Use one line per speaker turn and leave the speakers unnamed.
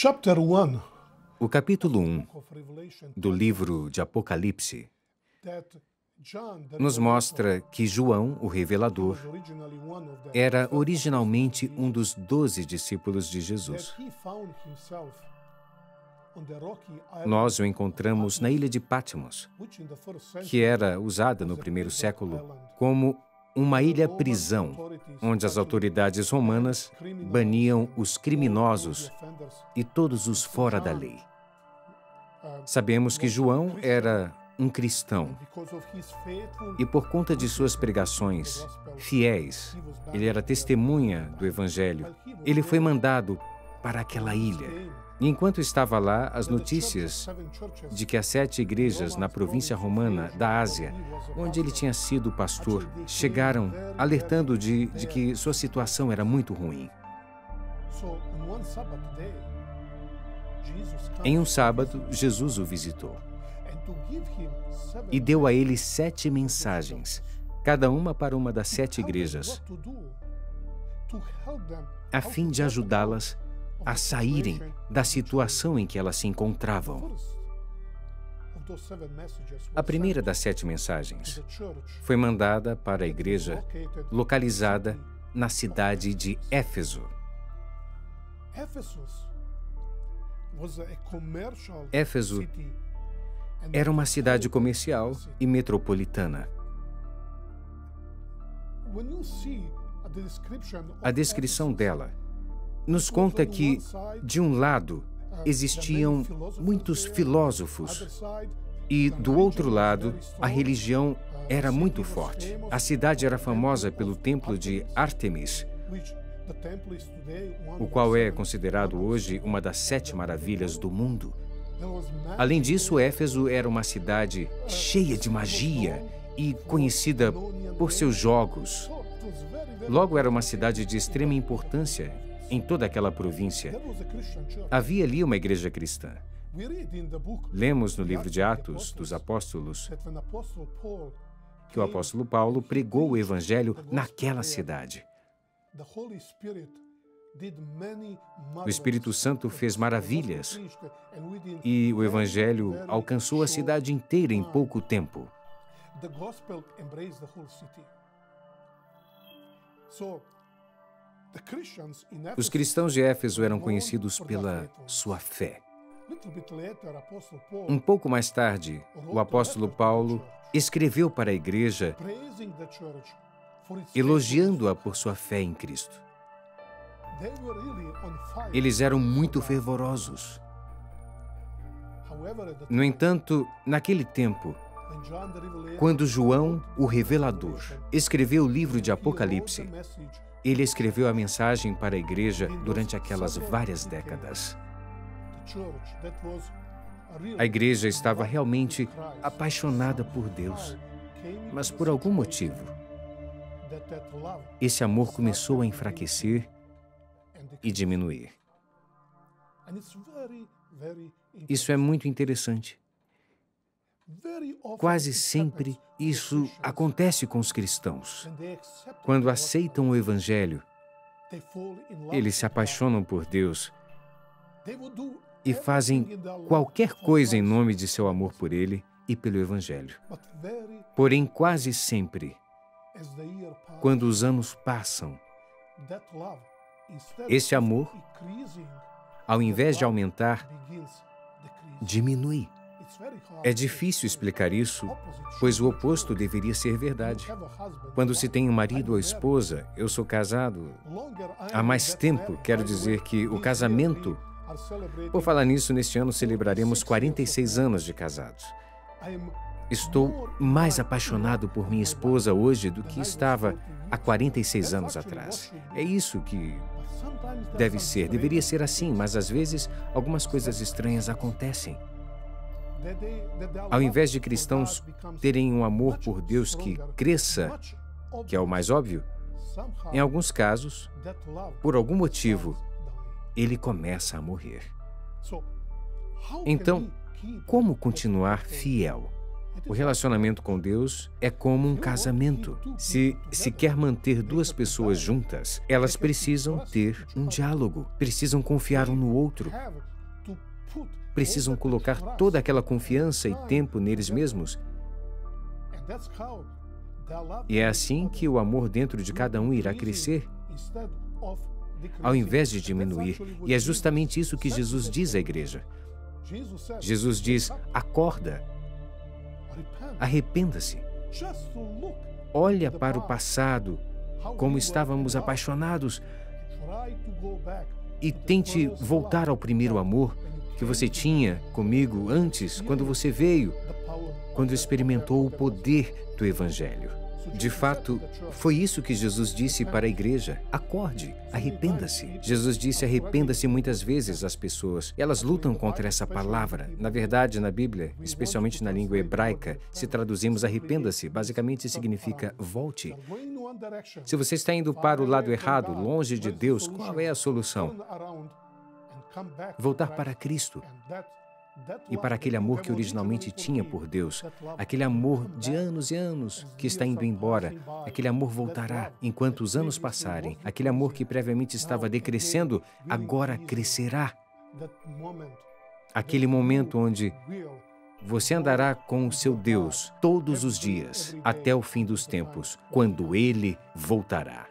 Chapter 1
O capítulo 1
of Revelation
do livro de Apocalipse
that John, the
nos mostra que João, o revelador,
was originally one of the
era originalmente um dos 12 discípulos de Jesus.
that he found himself on the rocky island,
Nós o encontramos na ilha de Patmos,
which in the first century
que era usada no primeiro século como uma ilha-prisão, onde as autoridades romanas baniam os criminosos e todos os fora da lei. Sabemos que João era um cristão
because of his faithful
e, por conta de suas pregações fiéis, ele era testemunha do Evangelho. Ele foi mandado para aquela ilha. E enquanto estava lá, as notícias de que as 7 igrejas na província romana da Ásia, onde ele tinha sido pastor, chegaram alertando de que sua situação era muito ruim.
so on one Sabbath day Jesus came
Em um sábado, Jesus o visitou
and to give him
e deu a ele 7 mensagens, cada uma para uma das 7 igrejas,
what to do to help them
a fim de ajudá-las a saírem da situação em que elas se encontravam.
first of those 7 messages
A primeira das 7 mensagens
the church
foi mandada para a igreja
located
localizada na cidade de Éfeso.
Ephesus was a commercial
Éfeso
city and
era uma cidade comercial e metropolitana.
when you see the description of
A descrição dela nos conta que, de um lado, existiam muitos filósofos
Ephesus, other side,
e, do outro lado, a religião era muito forte. A cidade era famosa pelo templo de Ártemis,
which the temple is today one
o
of
qual
the
é
7
considerado hoje uma das 7 maravilhas do mundo.
There was
Além disso, Éfeso era uma cidade cheia de magia e conhecida por seus jogos.
so it was very
Logo, era uma cidade de extrema importância em toda aquela província.
there was a Christian church.
Havia ali uma igreja cristã.
We read in the book
Lemos no livro de Atos dos Apóstolos
that when Apostle Paul
que o apóstolo Paulo pregou o evangelho naquela cidade.
the Holy Spirit did many
O Espírito Santo fez maravilhas e o evangelho alcançou a cidade inteira em pouco tempo.
The gospel embraced the whole city. So the Christians in
Os
Ephesus,
cristãos de Éfeso eram conhecidos pela sua fé.
little bit later, Apostle Paul
Um pouco mais tarde, o apóstolo Paulo escreveu para a igreja,
praising the church for its
elogiando-a por sua fé em Cristo.
they were really on fire.
Eles eram muito fervorosos.
However, at the
No entanto, naquele tempo,
when John the Revelator
quando João, o revelador, escreveu o livro de Apocalipse,
wrote the message,
ele escreveu a mensagem para a igreja durante aquelas várias décadas.
the church that was really
A igreja estava realmente apaixonada por Deus,
came into
mas
the
por algum
situation
motivo,
that love
esse amor começou a enfraquecer
and the
e diminuir.
and it's very
Isso é muito interessante.
very often
Quase
it
sempre
happens
isso
with Christians.
acontece com os cristãos.
When they accept
Quando
the
aceitam o Evangelho,
they fall in love
eles se
with God.
apaixonam por Deus
They will do
e
everything
fazem
in their life
qualquer
for
coisa em
Christ,
nome de seu amor por Ele e pelo Evangelho.
but very
Porém, quase sempre,
as the year passes,
quando os anos passam,
that love, instead
esse amor,
of increasing,
ao invés de aumentar,
begins decreasing.
diminui.
It's very hard
É
to
difícil explicar isso,
opposite
pois o
should be
oposto
true.
deveria ser verdade.
You have a husband,
Quando se
wife,
tem um marido ou
I'm married.
esposa, eu sou casado
Longer I
há
am
mais
in that
tempo,
marriage,
quero
by the
dizer
way,
que o
this year
casamento...
we are celebrating
Por falar nisso, neste ano celebraremos 46 anos de casados.
I am
Estou mais apaixonado por minha esposa hoje do que estava há 46 anos atrás. É isso que
but sometimes there's
deve
some
ser, deveria
strange
ser assim, mas às vezes algumas coisas estranhas acontecem.
that their
Ao
love
invés de
for
cristãos
God becomes
terem um amor
much
por Deus que
stronger,
cresça,
much
que é o mais óbvio,
somehow
em alguns casos,
that love
por algum motivo,
starts dying.
ele começa a morrer.
So, how
Então,
can we keep
como continuar fiel? O relacionamento com Deus é como um casamento. Se quer manter duas pessoas juntas, elas precisam ter um diálogo, precisam confiar um no outro, precisam colocar toda aquela confiança e tempo neles mesmos. E é assim que o amor dentro de cada um irá crescer, ao invés de diminuir. E é justamente isso que Jesus diz à igreja. Jesus diz: acorda, arrependa-se. Olha para o passado, como estávamos apaixonados, e tente voltar ao primeiro amor que você tinha comigo antes, quando você veio, quando experimentou o poder do Evangelho. De fato, foi isso que Jesus disse para a igreja: acorde, arrependa-se. Jesus disse arrependa-se muitas vezes às pessoas. Elas lutam contra essa palavra. Na verdade, na Bíblia, especialmente na língua hebraica, se traduzimos arrependa-se, basicamente significa volte. Se você está indo para o lado errado, longe de Deus, qual é a solução? Voltar para Cristo e para aquele amor que originalmente tinha por Deus, aquele amor de anos e anos que está indo embora. Aquele amor voltará enquanto os anos passarem. Aquele amor que previamente estava decrescendo, agora crescerá. Aquele momento onde você andará com o seu Deus todos os dias, até o fim dos tempos, quando Ele voltará.